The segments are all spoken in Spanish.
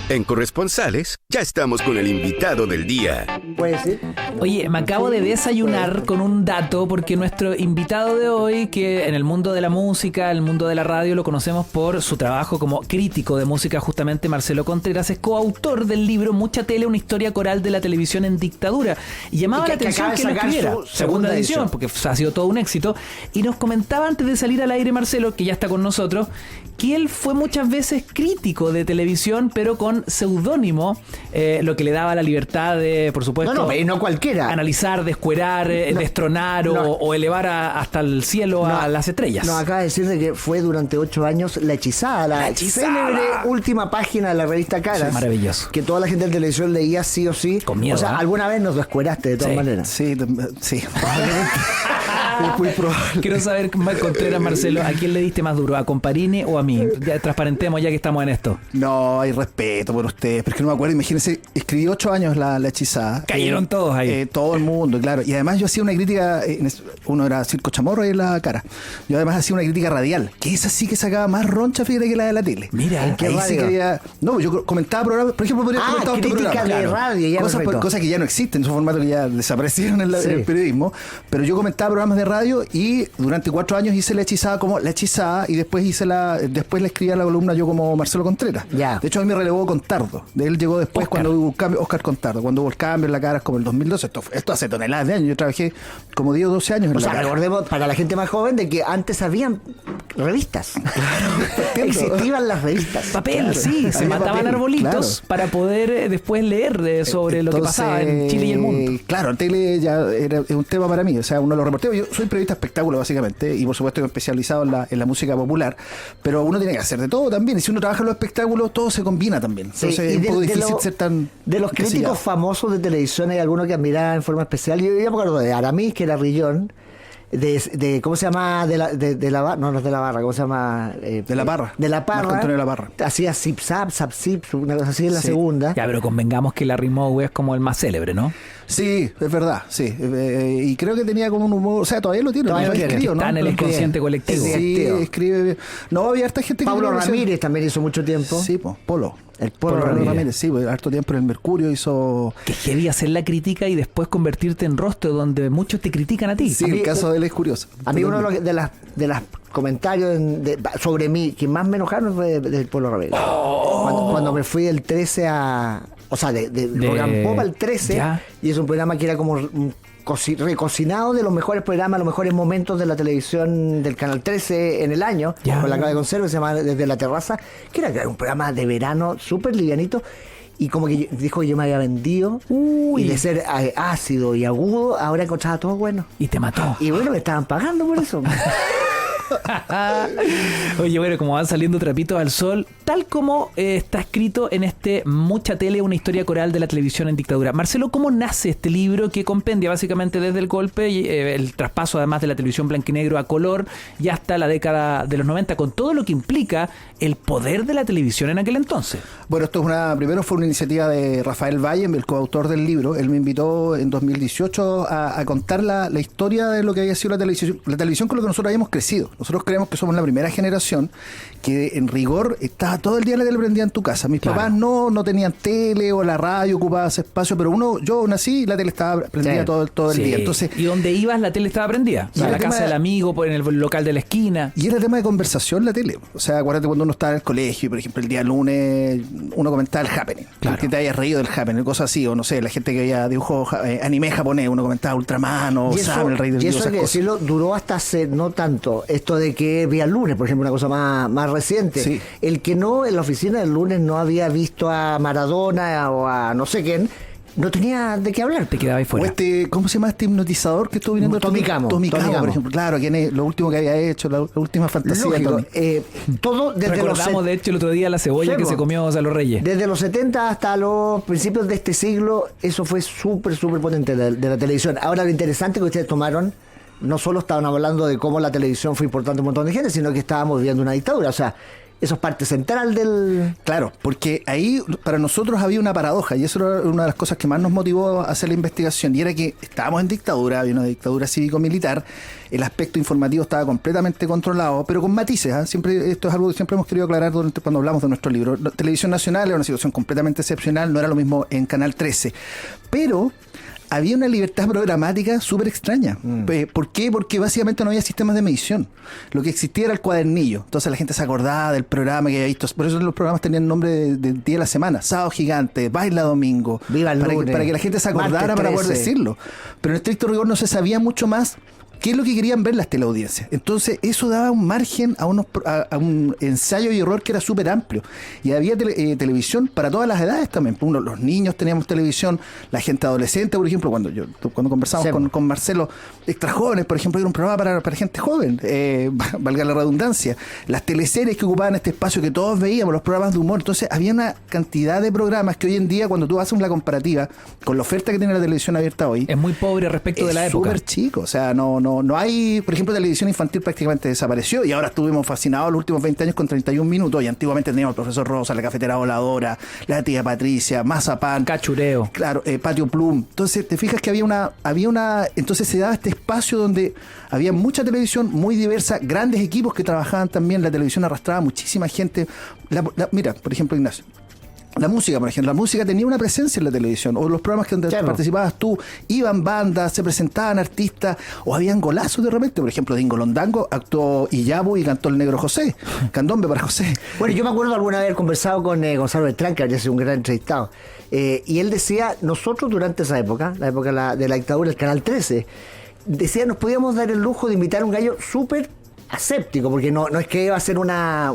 En Corresponsales, ya estamos con el invitado del día. Puede ser. Oye, me acabo de desayunar con un dato porque nuestro invitado de hoy, que en el mundo de la música, el mundo de la radio, lo conocemos por su trabajo como crítico de música, justamente Marcelo Contreras, es coautor del libro Mucha Tele, una historia coral de la televisión en dictadura. Y llamaba la atención que lo escribiera. Segunda edición, porque ha sido todo un éxito. Y nos comentaba antes de salir al aire, Marcelo, que ya está con nosotros, que él fue muchas veces crítico de televisión, pero con seudónimo, lo que le daba la libertad de, por supuesto, no cualquiera, analizar, descuerar, destronar o elevar hasta el cielo a las estrellas. No, acaba de decir de que fue durante 8 años La Hechizada, la célebre última página de la revista Caras. Sí, maravilloso. Que toda la gente de televisión leía sí o sí. Con miedo, o sea, alguna vez nos descueraste de todas maneras. Sí. Es muy probable. Quiero saber, Contreras, Marcelo, ¿a quién le diste más duro? ¿A Comparini o a mí? Ya transparentemos ya que estamos en esto. No, hay respeto por ustedes, pero es que no me acuerdo. Imagínense, escribí 8 años la Hechizada. Cayeron todos ahí. Todo el mundo, claro. Y además yo hacía una crítica, uno era Circo Chamorro y en la cara. Yo además hacía una crítica radial, que esa sí que sacaba más roncha, fíjate, que la de la tele. Mira, ¿en qué ahí radio? sí que había... No, yo comentaba programas, por ejemplo, podría comentar otro crítica programa. de radio, ya cosas que ya no existen, esos formatos que ya desaparecieron en el periodismo. Pero yo comentaba programas de radio y durante 4 años hice La Hechizada como La Hechizada y después después le escribía la columna yo como Marcelo Contreras. Ya. De hecho, a mí me relevó Contardo. De él llegó después cuando hubo un cambio, Oscar Contardo, cuando hubo el cambio en la cara, como el 2012. Esto hace toneladas de años. Yo trabajé como 10 o 12 años en la cara. Recordemos para la gente más joven de que antes habían revistas. Existían las revistas. Papel, Claro. sí, se Había mataban papel, arbolitos para poder después leer sobre lo que pasaba en Chile y el mundo. Claro, el tele ya es un tema para mí. O sea, uno lo reporteo. Yo soy periodista de espectáculo, básicamente, y por supuesto que especializado en la música popular, pero uno tiene que hacer de todo también. Y si uno trabaja en los espectáculos, todo se combina también. Entonces es un poco difícil ser tan... De los críticos encasillado. famosos de televisión, hay algunos que admiraba en forma especial. Yo me acuerdo de Aramis, que era Rillón. ¿Cómo se llama? No es de la Barra, ¿cómo se llama? De la Parra. De la Parra. Marco Antonio de la Parra. Hacía Zip Zap, una cosa así en la segunda. Ya, pero convengamos que Larry Moe es como el más célebre, ¿no? Sí, es verdad, sí. Y creo que tenía como un humor, o sea, todavía lo tiene. Todavía ¿no? lo tiene. Escribe, ¿no? Está en el inconsciente colectivo. Sí, escribe. No, había harta gente que... Pablo creo que Ramírez también hizo mucho tiempo. Sí, pues, Polo. El Polo Ramírez. Sí, pues, harto tiempo en el Mercurio hizo... Que heavy hacer la crítica y después convertirte en rostro donde muchos te critican a ti. Sí, el caso de él es curioso. A mí uno de las comentarios sobre mí que más me enojaron fue del Polo Ramírez. Cuando me fui del 13 a... O sea, de Rock and Pop al 13, ya. Y es un programa que era como recocinado de los mejores programas, los mejores momentos de la televisión del Canal 13 en el año, Ya. con la clave de conserva, se llama Desde la Terraza, que era un programa de verano súper livianito. Y como que dijo que yo me había vendido, y de ser ácido y agudo, ahora encontraba todo bueno. Y te mató. Y bueno, me estaban pagando por eso. Oye, bueno, como van saliendo trapitos al sol, tal como está escrito en Mucha Tele, una historia coral de la televisión en dictadura. Marcelo, ¿cómo nace este libro que compendia básicamente desde el golpe y el traspaso además de la televisión blanco y negro a color y hasta la década de los 90, con todo lo que implica el poder de la televisión en aquel entonces? Bueno, primero fue una iniciativa de Rafael Valle, el coautor del libro. Él me invitó en 2018 a contar la historia de lo que había sido la televisión con lo que nosotros habíamos crecido. Nosotros creemos que somos la primera generación que en rigor estaba todo el día la tele prendida en tu casa. Mis papás no tenían tele o la radio ocupaba ese espacio, pero yo nací y la tele estaba prendida todo el día. Entonces, y donde ibas la tele estaba prendida. En la casa del amigo, en el local de la esquina. Y era tema de conversación la tele. O sea, acuérdate cuando uno estaba en el colegio y, por ejemplo, el día lunes uno comentaba el happening. Claro. Que te hayas reído del happening, cosas así. O no sé, la gente que veía dibujos anime japonés, uno comentaba Ultraman o Sam, el rey del y dios. eso hay que decirlo, duró hasta hace no tanto. Esto de que veía el lunes, por ejemplo, una cosa más reciente. Sí. El que no, en la oficina del lunes no había visto a Maradona o a no sé quién, no tenía de qué hablar. Te quedabas ahí O fuera. ¿cómo se llama este hipnotizador que estuvo viniendo? Tommy Camo, por ejemplo. Claro, quien es lo último que había hecho, la última fantasía. Lógico, Tommy. todo desde Recordamos, de hecho, el otro día la cebolla que se comió a los Reyes. Desde los 70 hasta los principios de este siglo, eso fue súper potente de la televisión. Ahora, lo interesante que ustedes tomaron, no solo estaban hablando de cómo la televisión fue importante a un montón de gente, sino que estábamos viviendo una dictadura. O sea, Eso es parte central del... Claro, porque ahí para nosotros había una paradoja y eso era una de las cosas que más nos motivó a hacer la investigación y era que estábamos en dictadura, había una dictadura cívico-militar, el aspecto informativo estaba completamente controlado, pero con matices, ¿eh? Siempre, esto es algo que siempre hemos querido aclarar cuando hablamos de nuestro libro. La Televisión Nacional era una situación completamente excepcional, no era lo mismo en Canal 13, pero había una libertad programática súper extraña. ¿Por qué? Porque básicamente no había sistemas de medición. Lo que existía era el cuadernillo. Entonces la gente se acordaba del programa que había visto. Por eso los programas tenían nombre de día de la semana. Sábado Gigante, Baila Domingo. Viva el lunes, para que la gente se acordara para poder decirlo. Pero en estricto rigor no se sabía mucho más qué es lo que querían ver las teleaudiencias. Entonces eso daba un margen a un ensayo y error que era súper amplio. Y había televisión para todas las edades también. Los niños teníamos televisión, la gente adolescente, por ejemplo, cuando conversamos con Marcelo, Extra Jóvenes, por ejemplo, era un programa para gente joven, valga la redundancia. Las teleseries que ocupaban este espacio que todos veíamos, los programas de humor. Entonces había una cantidad de programas que hoy en día, cuando tú haces la comparativa con la oferta que tiene la televisión abierta hoy, es muy pobre respecto de la época. Es súper chico, o sea, no hay, por ejemplo, televisión infantil prácticamente desapareció y ahora estuvimos fascinados los últimos 20 años con 31 minutos y antiguamente teníamos al Profesor Rosa, la Cafetera Voladora, la Tía Patricia, Mazapán, Cachureo, claro, Patio Plum. Entonces te fijas que había una, entonces se daba este espacio donde había mucha televisión muy diversa, grandes equipos que trabajaban también, la televisión arrastraba muchísima gente. Mira, por ejemplo, Ignacio, la música, por ejemplo, la música tenía una presencia en la televisión, o los programas que participabas tú, iban bandas, se presentaban artistas, o habían golazos de repente. Por ejemplo, Dingo Londango actuó Iyabu y cantó El Negro José, Candombe para José. Bueno, yo me acuerdo alguna vez haber conversado con Gonzalo Beltrán, que había sido un gran entrevistado, y él decía, nosotros durante esa época, la época de la dictadura, el Canal 13, decía, nos podíamos dar el lujo de invitar a un gallo súper aséptico, porque no es que iba a ser una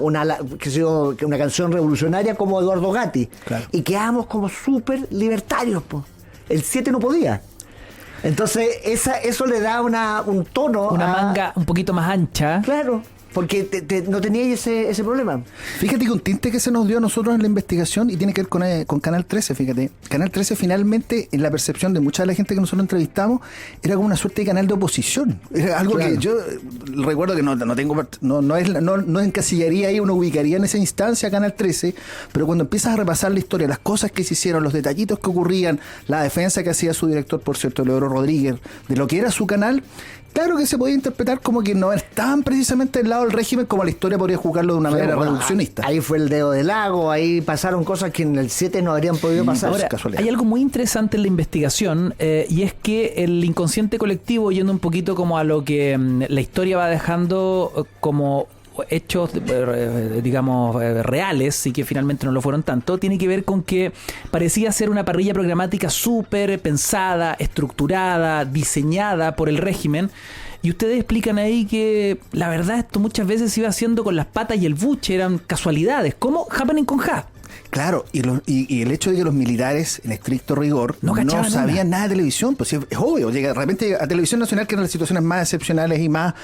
canción revolucionaria como Eduardo Gatti, claro. Y quedábamos como súper libertarios, po. El 7 no podía. Entonces eso le da un tono, una manga un poquito más ancha. Claro, porque no tenía ese problema. Fíjate que un tinte que se nos dio a nosotros en la investigación y tiene que ver con Canal 13, fíjate. Canal 13 finalmente, en la percepción de mucha de la gente que nosotros entrevistamos, era como una suerte de canal de oposición. Era algo que yo recuerdo que no encasillaría ahí, uno ubicaría en esa instancia Canal 13, pero cuando empiezas a repasar la historia, las cosas que se hicieron, los detallitos que ocurrían, la defensa que hacía su director, por cierto, Leodoro Rodríguez, de lo que era su canal, claro que se podía interpretar como que no estaban precisamente del lado del régimen, como la historia podría juzgarlo de una manera reduccionista. Ahí fue el dedo del lago, ahí pasaron cosas que en el 7 no habrían podido pasar. Ahora, hay algo muy interesante en la investigación, y es que el inconsciente colectivo, yendo un poquito como a lo que la historia va dejando como hechos, digamos, reales y que finalmente no lo fueron tanto, tiene que ver con que parecía ser una parrilla programática súper pensada, estructurada, diseñada por el régimen. Y ustedes explican ahí que la verdad esto muchas veces se iba haciendo con las patas y el buche, eran casualidades, como Happening con Ja. Claro, y el hecho de que los militares, en estricto rigor, no sabían nada de televisión, pues es obvio, llega de repente a Televisión Nacional, que eran las situaciones más excepcionales y más,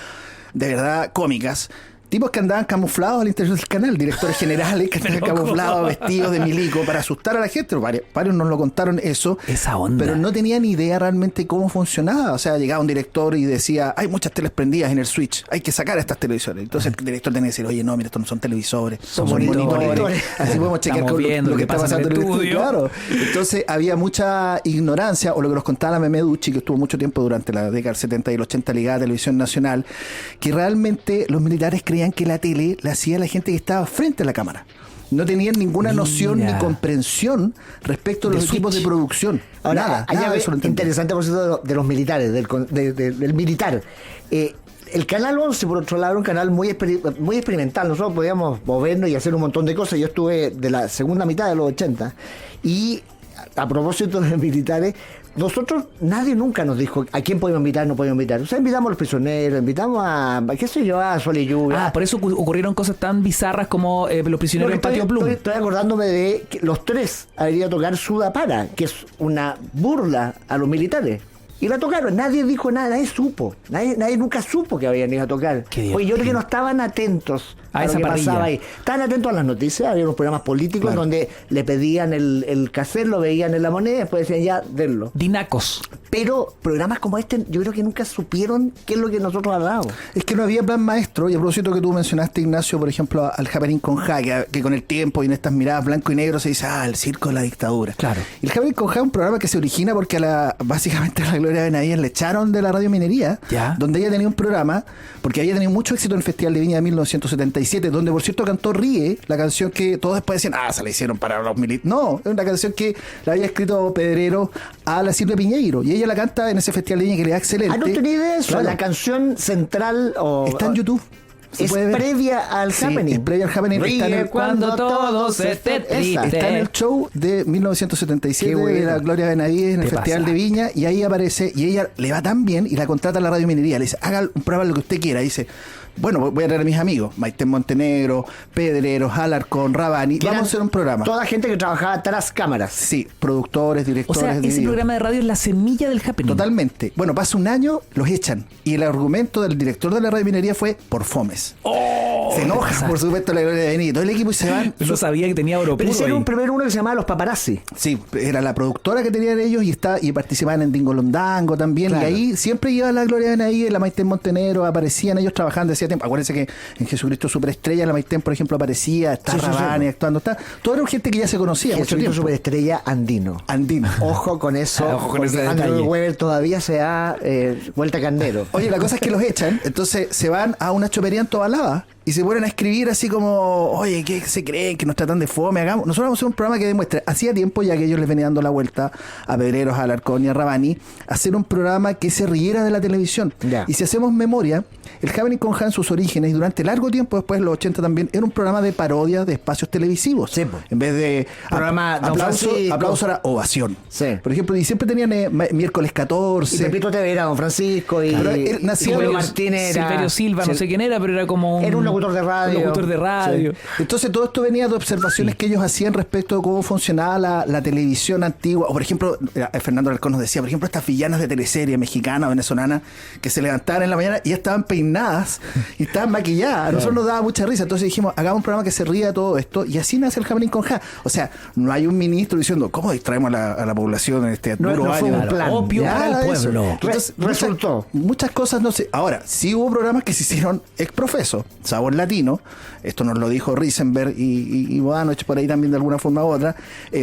de verdad, cómicas. Tipos que andaban camuflados al interior del canal, directores generales que andaban camuflados, vestidos de milico para asustar a la gente. Varios nos lo contaron eso. Esa onda. Pero no tenían idea realmente cómo funcionaba. O sea, llegaba un director y decía, hay muchas teles prendidas en el switch, hay que sacar estas televisores. Entonces el director tenía que decir, oye, no, mira, estos no son televisores, son monitores. Así podemos chequear lo que está pasando en el estudio. Claro. Entonces había mucha ignorancia, o lo que nos contaba la Memeducci, que estuvo mucho tiempo durante la década del 70 y el 80 ligada a Televisión Nacional, que realmente los militares creían que la tele la hacía la gente que estaba frente a la cámara. No tenían ninguna noción ni comprensión respecto a los equipos de producción. Ahora, nada de eso lo entendía. Interesante, por cierto, de los militares, del militar. El Canal 11, por otro lado, era un canal muy experimental. Nosotros podíamos movernos y hacer un montón de cosas. Yo estuve de la segunda mitad de los 80 y a propósito de los militares, nosotros, nadie nunca nos dijo a quién podemos invitar, no podemos invitar. O sea, invitamos a los prisioneros, invitamos a, qué sé yo, a Sol y Lluvia. Por eso ocurrieron cosas tan bizarras como los prisioneros en Patio Plum. Estoy acordándome de que los tres habrían ido a tocar Sudapara, que es una burla a los militares. Y la tocaron, nadie dijo nada, nadie supo. Nadie nunca supo que habían ido a tocar. Porque yo creo que no estaban atentos A esa lo que parrilla. pasaba ahí. Estaban atentos a las noticias, había unos programas políticos Claro. donde le pedían el cassette, lo veían en la moneda y después decían ya, denlo. Dinacos. Pero programas como este, yo creo que nunca supieron qué es lo que nosotros hablábamos. Es que no había plan maestro, y a propósito que tú mencionaste, Ignacio, por ejemplo, al Happening con Ja, que con el tiempo y en estas miradas blanco y negro se dice, el circo de la dictadura. Claro. Y el Happening con Ja es un programa que se origina porque básicamente a la Gloria Benavides le echaron de la Radio Minería, Ya. donde ella tenía un programa, porque había tenido mucho éxito en el Festival de Viña de 1977, donde por cierto cantó Ríe, la canción que todos después decían, se la hicieron para los militares. No, es una canción que la había escrito Pedrero a la Silvia Piñeiro, y ella la canta en ese Festival de Viña que le da excelente. No tenía idea de eso. Claro. La canción central Está en YouTube. Se es puede ver. previa al Sí, Happening. es previa al Happening. Ríe Está en el- cuando todos estén esa. tristes. Está en el show de 1977 Qué bueno. de la Gloria Benavides en el ¿Qué Festival pasa? de Viña, y ahí aparece, y ella le va tan bien y la contrata a la Radio Minería, le dice, haga un programa lo que usted quiera, dice, bueno, voy a traer a mis amigos, Maite Montenegro, Pedreros, Alarcón, Rabani, Que vamos a eran hacer un programa. Toda gente que trabajaba tras cámaras. Sí, productores, O directores sea, de ese video. programa de radio es la semilla del happening. Totalmente. Bueno, pasa un año, los echan. Y el argumento del director de la Radio Minería fue por fomes. Se enoja, pasa? por supuesto, la Gloria Benavides. Todo el equipo y se van. No sabía que tenía oro Pero puro hicieron ahí. un primer uno que se llamaba Los Paparazzi. Sí, era la productora que tenían ellos y participaban en Dingolondango también. Claro. Y ahí siempre iba la Gloria Benavides, la Maite Montenegro, aparecían ellos trabajando hacía tiempo. Acuérdense que en Jesucristo Superestrella la Maite, por ejemplo, aparecía, está Sí, sí, sí. Rabani actuando, está. Todo era gente que ya se conocía mucho Jesucristo tiempo. Superestrella andino. Andino. Ojo con eso. Ojo con ese porque Andrew detalle. Weber todavía se da vuelta carnero. Oye, la cosa es que los echan, entonces se van a una chopería en Tobalaba y se ponen a escribir así como, oye, ¿qué se creen? Que nos tratan de fome, hagamos. Nosotros vamos a hacer un programa que demuestre, hacía tiempo ya que ellos les venían dando la vuelta a Pedreros, a Alarcón y a Rabani, hacer un programa que se riera de la televisión. Ya. Y si hacemos memoria, el Happening con Ja en sus orígenes, y durante largo tiempo después, en los 80 también, era un programa de parodia de espacios televisivos. Sí, po. En vez de Programa Don aplauso, Francisco. aplauso era ovación. Sí. Por ejemplo, y siempre tenían miércoles Y 14. Pepito TV era Don Francisco y Pero él nació- Julio Silverio- Martínez era... Silverio Silva, no sé quién era, pero era como Era un locutor de radio. Un locutor de radio. Sí. Entonces todo esto venía de observaciones que ellos hacían respecto de cómo funcionaba la televisión antigua. O por ejemplo, Fernando Alarcón nos decía, por ejemplo, estas villanas de teleserie mexicana o venezolana que se levantaban en la mañana y ya estaban peinadas y estaban maquilladas. A nosotros nos daba mucha risa. Entonces dijimos, hagamos un programa que se ría de todo esto, y así nace el Happening con Ja. O sea, no hay un ministro diciendo, ¿cómo distraemos a la población en este No- duro no fue año? un plan. Opio Nada para el de eso. pueblo. Entonces, Resultó. muchas cosas no sé. Ahora, sí hubo programas que se hicieron ex profeso, Sabor Latino, esto nos lo dijo Risenberg y Bodanovich por ahí también de alguna forma u otra.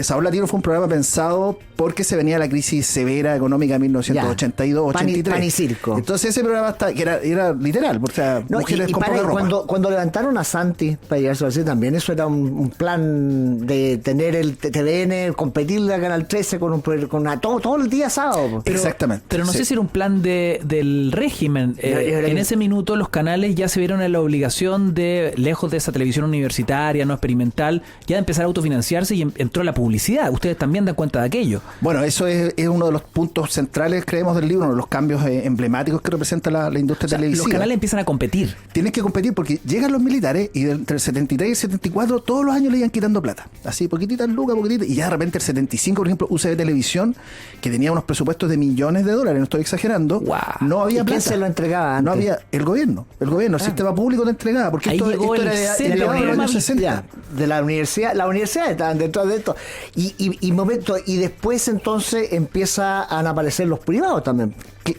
Sabor Latino fue un programa pensado porque se venía la crisis severa económica de 1982, Ya. Pan y- 83. pan y circo. Entonces ese programa que era literal, o sea, No, mujeres y con para, poca ropa. cuando levantaron a Santi para llegarse así también, eso era un plan de tener el TVN, competirle a Canal 13 todo el día sábado. Pero- Exactamente. Pero no sí. sé si era un plan del régimen. En ese minuto los canales ya se vieron en la obligación de, lejos de esa televisión universitaria, no experimental, ya de empezar a autofinanciarse y entró la publicidad. Ustedes también dan cuenta de aquello. Bueno, eso es uno de los puntos centrales, creemos, del libro, uno de los cambios emblemáticos que representa la industria O sea, televisiva. los canales empiezan a competir. Tienes que competir porque llegan los militares y entre el 73 y el 74 todos los años le iban quitando plata. Así, poquititas lucas, poquititas. Y ya de repente el 75, por ejemplo, UCB Televisión, que tenía unos presupuestos de millones de dólares, no estoy exagerando, Guau. no había ¿Y quién plata. se lo entregaba antes? No había el gobierno, el sistema público te entregaba. Porque Ahí esto llegó era el de centro mediados de los años de 60. Ya, de la universidad. Las universidades estaban dentro de esto. Y después entonces empiezan a aparecer los privados también.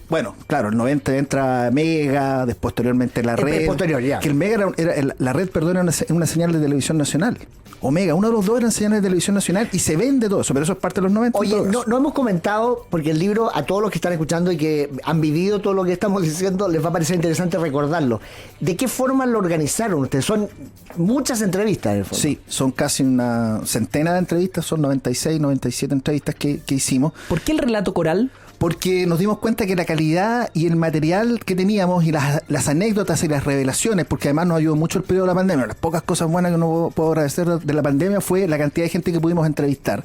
Bueno, claro, el 90 entra Mega, después posteriormente la red. posterior, ya. Que el Mega la red, perdón, era una señal de televisión nacional. Omega, uno de los dos eran señales de televisión nacional y se vende todo eso, pero eso es parte de los 90. en Oye, todo caso. no hemos comentado, porque el libro, a todos los que están escuchando y que han vivido todo lo que estamos diciendo, les va a parecer interesante recordarlo. ¿De qué forma lo organizaron ustedes? Son muchas entrevistas, en el fondo. Sí, son casi una centena de entrevistas, son 96, 97 entrevistas que hicimos, ¿Por qué el relato coral? porque nos dimos cuenta que la calidad y el material que teníamos y las anécdotas y las revelaciones, porque además nos ayudó mucho el periodo de la pandemia, las pocas cosas buenas que no puedo agradecer de la pandemia fue la cantidad de gente que pudimos entrevistar.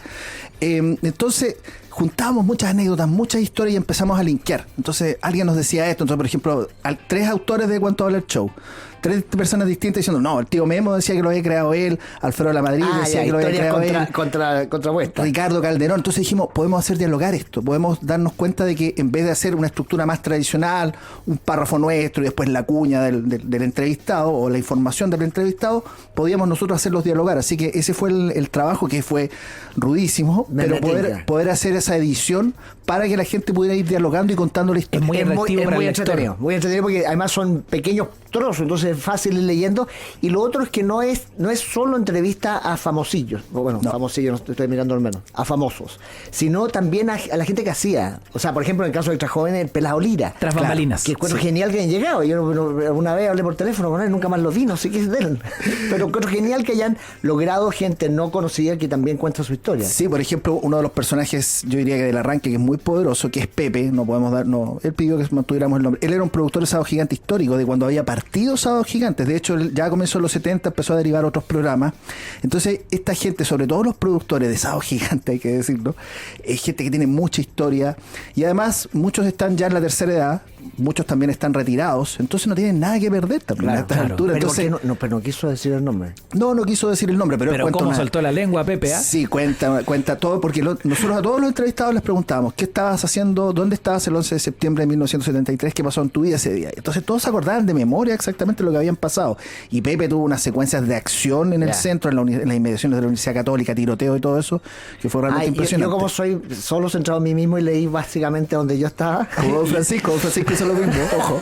Entonces juntábamos muchas anécdotas, muchas historias y empezamos a linkear. Entonces alguien nos decía esto, entonces por ejemplo, 3 autores de Cuánto Vale el Show, 3 personas distintas diciendo, no, el tío Memo decía que lo había creado él, Alfredo Lamadrid decía que lo había creado él, contrapuesta. Ricardo Calderón. Entonces dijimos, podemos hacer dialogar esto, podemos darnos cuenta de que en vez de hacer una estructura más tradicional, un párrafo nuestro y después la cuña del entrevistado o la información del entrevistado, podíamos nosotros hacerlos dialogar. Así que ese fue el trabajo, que fue rudísimo, pero poder hacer esa edición para que la gente pudiera ir dialogando y contando la historia. Es muy atractivo para el lector. Muy entretenido porque además son pequeños trozos, entonces es fácil ir leyendo. Y lo otro es que no es solo entrevista a famosillos, bueno, no. Famosillos, no estoy mirando al menos, a famosos, sino también a la gente que hacía. O sea, por ejemplo, en el caso de Extra Joven, el Pelado Lira. Tras bambalinas. Que encuentro genial que hayan llegado. Yo una vez hablé por teléfono con él, nunca más lo vi, no sé qué es de él. Pero encuentro genial que hayan logrado gente no conocida que también cuenta su historia. Sí, por ejemplo, uno de los personajes, yo diría que del arranque, que es muy poderoso, que es Pepe, él pidió que mantuviéramos el nombre. Él era un productor de Sábado Gigante histórico, de cuando había partido Sábado Gigantes. De hecho, él ya comenzó en los 70, empezó a derivar otros programas. Entonces, esta gente, sobre todo los productores de Sábado Gigante, hay que decirlo, es gente que tiene mucha historia, y además muchos están ya en la tercera edad, muchos también están retirados, entonces no tienen nada que perder también a estas alturas. Pero, entonces, pero no quiso decir el nombre. No quiso decir el nombre, pero ¿cómo soltó la lengua, Pepe? Sí, cuenta todo, porque nosotros a todos los entrevistados les preguntábamos, ¿qué estabas haciendo? ¿Dónde estabas el 11 de septiembre de 1973? ¿Qué pasó en tu vida ese día? Entonces todos se acordaban de memoria exactamente lo que habían pasado. Y Pepe tuvo unas secuencias de acción en el centro, en las inmediaciones de la Universidad Católica, tiroteo y todo eso, que fue realmente impresionante. Yo como soy solo centrado en mí mismo y leí básicamente donde yo estaba. Como Don Francisco hizo lo mismo, ojo.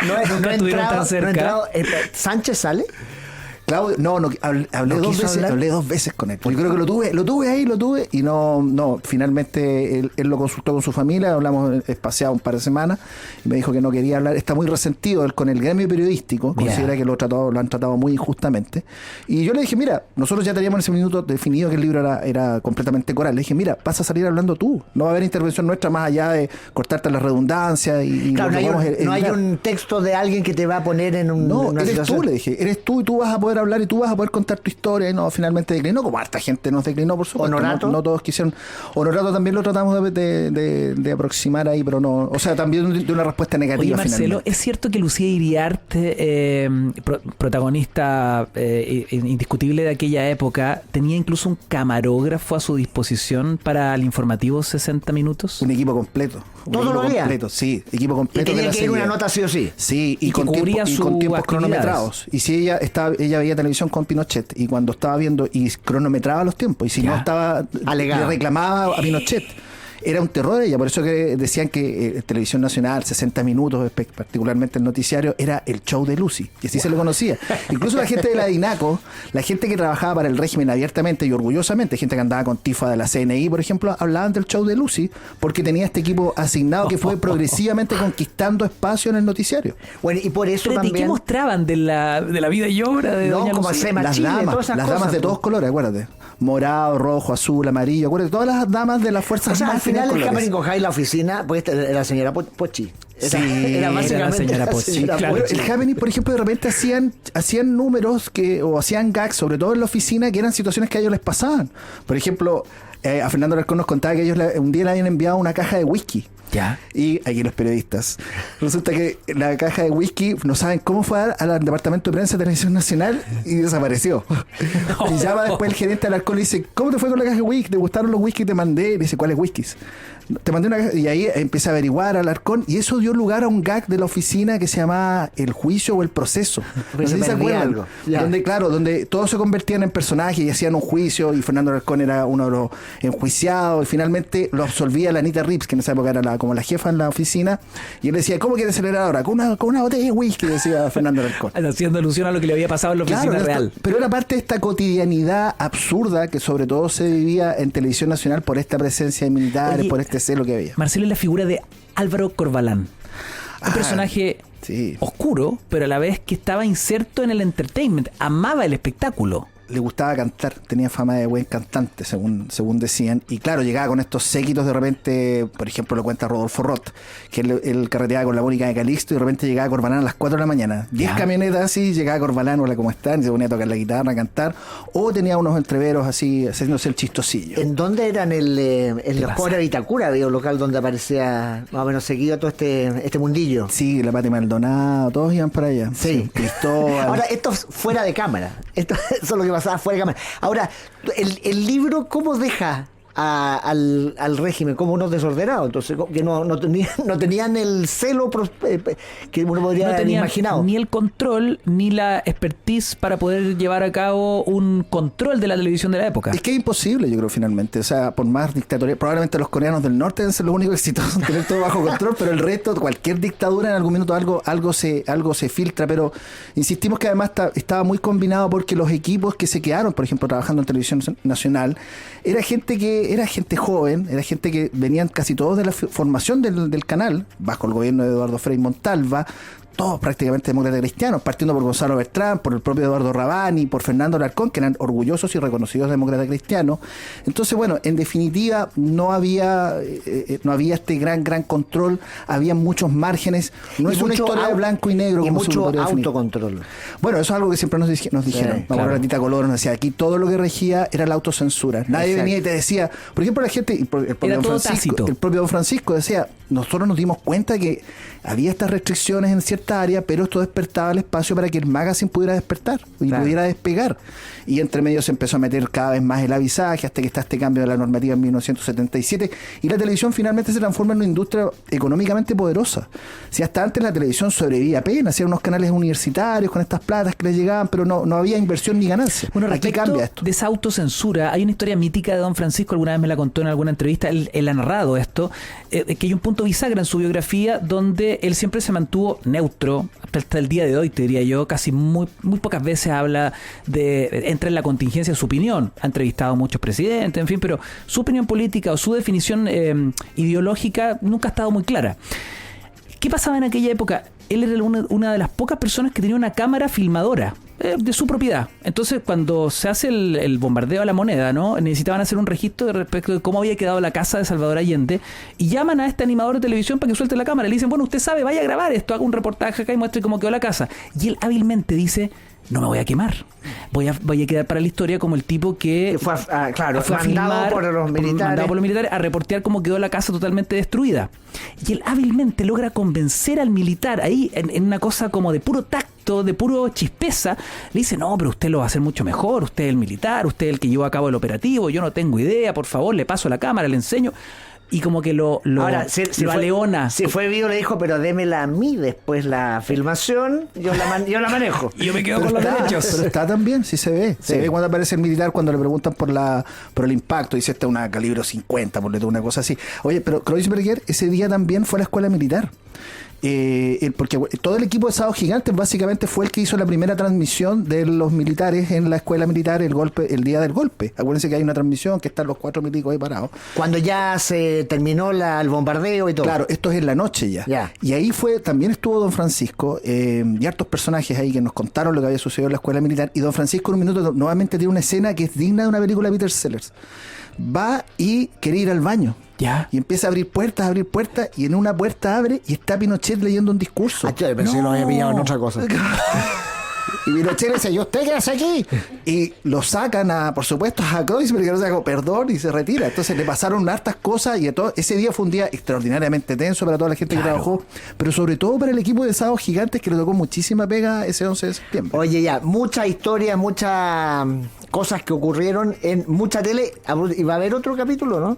No estuvieron tan cerca. ¿Sánchez sale? Claudio, hablé 2 veces con él. Yo creo que lo tuve y no, finalmente él lo consultó con su familia, hablamos espaciado un par de semanas y me dijo que no quería hablar, está muy resentido él con el gremio periodístico, considera que lo han tratado muy injustamente. Y yo le dije, mira, nosotros ya teníamos en ese minuto definido que el libro era completamente coral. Le dije, mira, vas a salir hablando tú, no va a haber intervención nuestra más allá de cortarte las redundancias y claro, no hay un texto de alguien que te va a poner en una eres situación. tú, le dije, eres tú y tú vas a poder hablar y tú vas a poder contar tu historia. Y no, finalmente declinó, como harta gente nos declinó, por supuesto. Honorato. No todos quisieron. Honorato también lo tratamos de aproximar ahí, pero no, o sea, también de una respuesta negativa. Oye, Marcelo, finalmente. ¿es cierto que Lucía Iriarte, protagonista indiscutible de aquella época, tenía incluso un camarógrafo a su disposición para el informativo 60 minutos? Un equipo completo. ¿Todo lo había? Sí, equipo completo. Y tenía que ir una nota sí o sí. Sí, y con tiempos cronometrados. Y si ella veía televisión con Pinochet, y cuando estaba viendo y cronometraba los tiempos, y si no estaba, le reclamaba a Pinochet. Era un terror ella, por eso que decían que Televisión Nacional, 60 minutos, particularmente el noticiario, era el show de Lucy, y así se le conocía. Incluso la gente de la DINACO, la gente que trabajaba para el régimen abiertamente y orgullosamente, gente que andaba con tifa de la CNI, por ejemplo, hablaban del show de Lucy, porque tenía este equipo asignado que fue progresivamente conquistando espacio en el noticiario. Bueno, y por eso también... ¿Qué mostraban de la vida y obra de Doña Lucía? Las damas de todos colores, acuérdate. Morado, rojo, azul, amarillo, acuérdate, todas las damas de las fuerzas armadas. Al final el Cameron con Jai, la oficina, pues era la señora Pochi. Era básicamente la señora Pochi. Claro. El Happening, por ejemplo, de repente hacían números o hacían gags, sobre todo en la oficina, que eran situaciones que a ellos les pasaban. Por ejemplo, a Fernando Alarcón nos contaba que ellos un día le habían enviado una caja de whisky. Ya. Y aquí los periodistas. Resulta que la caja de whisky no saben cómo fue al departamento de prensa de Televisión Nacional y desapareció. Y llama después el gerente al Alarcón y dice, ¿cómo te fue con la caja de whisky? ¿Te gustaron los whisky que te mandé? Y dice, ¿cuáles whiskies? Te mandé una caja. Y ahí empieza a averiguar al Alarcón, y eso dio lugar a un gag de la oficina que se llamaba El Juicio o El Proceso. No sé si se acuerdan. Donde todos se convertían en personajes y hacían un juicio, y Fernando Alarcón era uno de los enjuiciados, y finalmente lo absolvía la Anita Rips, que en esa época era como la jefa en la oficina, y él decía, ¿cómo quieres celebrar ahora? Con una botella de whisky, decía Fernando Alarcón. Haciendo alusión a lo que le había pasado en la oficina real. Pero era parte de esta cotidianidad absurda que sobre todo se vivía en Televisión Nacional por esta presencia de militares, por este celo que había. Marcelo, es la figura de Álvaro Corbalán. Un personaje oscuro, pero a la vez que estaba inserto en el entertainment. Amaba el espectáculo. le gustaba cantar, tenía fama de buen cantante, según decían. Y claro, llegaba con estos séquitos de repente, por ejemplo, lo cuenta Rodolfo Roth, que él carreteaba con la Mónica de Calixto y de repente llegaba a Corbalán a las 4 de la mañana. 10 camionetas así, llegaba a Corbalán, hola, ¿cómo están? Y se ponía a tocar la guitarra, a cantar. O tenía unos entreveros así, haciéndose el chistosillo. ¿En dónde eran los pobres de Vitacura? Había un local donde aparecía más o menos seguido todo este mundillo. Sí, la Pati Maldonado, todos iban para allá. Sí. Cristóbal. Ahora, esto fuera de cámara. Eso es lo que pasaba fuera de cámara. Ahora, el libro, ¿cómo deja al régimen como unos desordenados? Entonces, que no tenían el celo que uno podría haber imaginado. Ni el control, ni la expertise para poder llevar a cabo un control de la televisión de la época. Es que es imposible, yo creo, finalmente. O sea, por más dictadura, probablemente los coreanos del norte deben ser los únicos exitosos en tener todo bajo control, pero el resto, cualquier dictadura en algún minuto algo se filtra. Pero insistimos que además estaba muy combinado porque los equipos que se quedaron, por ejemplo, trabajando en televisión nacional, era gente joven, era gente que venían casi todos de la formación del canal, bajo el gobierno de Eduardo Frei Montalva, todos prácticamente demócratas cristianos, partiendo por Gonzalo Bertrán, por el propio Eduardo Rabani, por Fernando Alarcón, que eran orgullosos y reconocidos demócratas cristianos. Entonces, bueno, en definitiva, no había este gran control, había muchos márgenes, no es una historia de blanco y negro, como mucho autocontrol. Bueno, eso es algo que siempre nos dijeron. Claro. La Tita Coloro nos decía, aquí todo lo que regía era la autocensura. Nadie venía y te decía, por ejemplo, la gente, el propio Don Francisco decía, nosotros nos dimos cuenta que había estas restricciones en cierta área, pero esto despertaba el espacio para que el magazine pudiera despertar y pudiera despegar. Y entre medio se empezó a meter cada vez más el avisaje, hasta que está este cambio de la normativa en 1977, y la televisión finalmente se transforma en una industria económicamente poderosa. Si hasta antes la televisión sobrevivía apenas, hacían unos canales universitarios con estas platas que les llegaban, pero no había inversión ni ganancia. Bueno, aquí cambia esto. De esa autocensura, hay una historia mítica de Don Francisco, alguna vez me la contó en alguna entrevista, él ha narrado esto, que hay un punto bisagra en su biografía donde él siempre se mantuvo neutro, hasta el día de hoy, te diría yo, casi muy pocas veces entra en la contingencia de su opinión. Ha entrevistado a muchos presidentes, en fin, pero su opinión política o su definición ideológica nunca ha estado muy clara. ¿Qué pasaba en aquella época? Él era una de las pocas personas que tenía una cámara filmadora de su propiedad. Entonces, cuando se hace el bombardeo a la moneda, ¿no? Necesitaban hacer un registro respecto de cómo había quedado la casa de Salvador Allende y llaman a este animador de televisión para que suelte la cámara. Le dicen, bueno, usted sabe, vaya a grabar esto, haga un reportaje acá y muestre cómo quedó la casa. Y él hábilmente dice, no me voy a quemar. Voy a quedar para la historia como el tipo que fue a filmar por los militares a reportear cómo quedó la casa totalmente destruida. Y él hábilmente logra convencer al militar ahí en una cosa como de puro tacto, de puro chispeza. Le dice, no, pero usted lo va a hacer mucho mejor, usted es el militar, usted es el que llevó a cabo el operativo, yo no tengo idea, por favor, le paso la cámara, le enseño. Y como que lo aleona. Si fue vivo le dijo, pero démela a mí después la filmación, yo la manejo. Y yo me quedo con los derechos. Pero está también, sí se ve. Se ve cuando aparece el militar, cuando le preguntan por el impacto, dice, esta es una calibre 50, por una cosa así. Oye, pero Kreuzberger ese día también fue a la escuela militar. Porque todo el equipo de Sábado Gigantes básicamente fue el que hizo la primera transmisión de los militares en la escuela militar el día del golpe. Acuérdense que hay una transmisión que están los 4 milicos ahí parados. Cuando ya se terminó el bombardeo y todo. Claro, esto es en la noche ya. Y ahí también estuvo Don Francisco y hartos personajes ahí que nos contaron lo que había sucedido en la escuela militar. Y Don Francisco en un minuto nuevamente tiene una escena que es digna de una película de Peter Sellers. Va y quiere ir al baño. Ya. Y empieza a abrir puertas, y en una puerta abre y está Pinochet leyendo un discurso. Pensé que lo había pillado en otra cosa. Y Pinochet le dice, ¿y usted qué hace aquí? Y lo sacan por supuesto, a Kreuzberger, perdón, y se retira. Entonces le pasaron hartas cosas y ese día fue un día extraordinariamente tenso para toda la gente que trabajó, pero sobre todo para el equipo de Sábado Gigantes, que le tocó muchísima pega ese 11 de septiembre. Oye, mucha historia, muchas cosas que ocurrieron en mucha tele. Y va a haber otro capítulo, ¿no?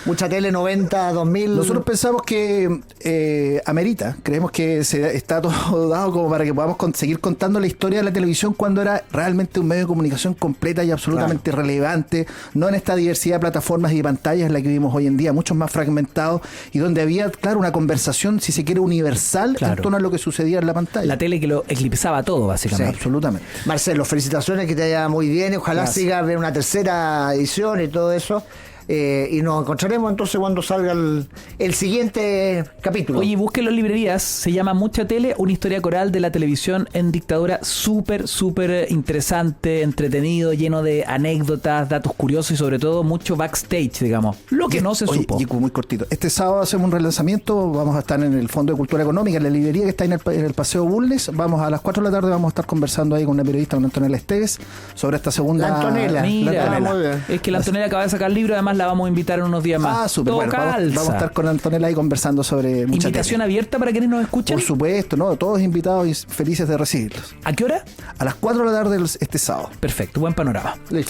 Mucha tele 90, 2000. Nosotros pensamos que amerita. Creemos que está todo dado como para que podamos seguir contando la historia de la televisión cuando era realmente un medio de comunicación completa y absolutamente relevante, no en esta diversidad de plataformas y de pantallas en la que vivimos hoy en día, muchos más fragmentados, y donde había, claro, una conversación, si se quiere, universal en torno a lo que sucedía en la pantalla. La tele que lo eclipsaba todo, básicamente. Sí, absolutamente. Marcelo, felicitaciones, que te vaya muy bien. Ojalá siga a ver una tercera edición y todo eso. y nos encontraremos entonces cuando salga el siguiente capítulo. Oye, búsquenlo en librerías, se llama Mucha Tele, una historia coral de la televisión en dictadura, súper interesante, entretenido, lleno de anécdotas, datos curiosos y sobre todo mucho backstage, digamos, lo que no se supo. Oye, muy cortito. Este sábado hacemos un relanzamiento, vamos a estar en el Fondo de Cultura Económica, en la librería que está en el Paseo Bulnes. Vamos a las 4 de la tarde, vamos a estar conversando ahí con una periodista, con Antonella Esteves, sobre esta segunda... La Antonella. Mira, La Antonella. es que la Antonella acaba de sacar el libro, además la vamos a invitar en unos días más. Ah, súper. Todo Bueno, calza. vamos a estar con Antonella ahí conversando sobre Mucha Invitación Tele. abierta para quienes nos escuchan. Por supuesto, ¿no? Todos invitados y felices de recibirlos. ¿A qué hora? A las 4 de la tarde este sábado. Perfecto, buen panorama. Listo.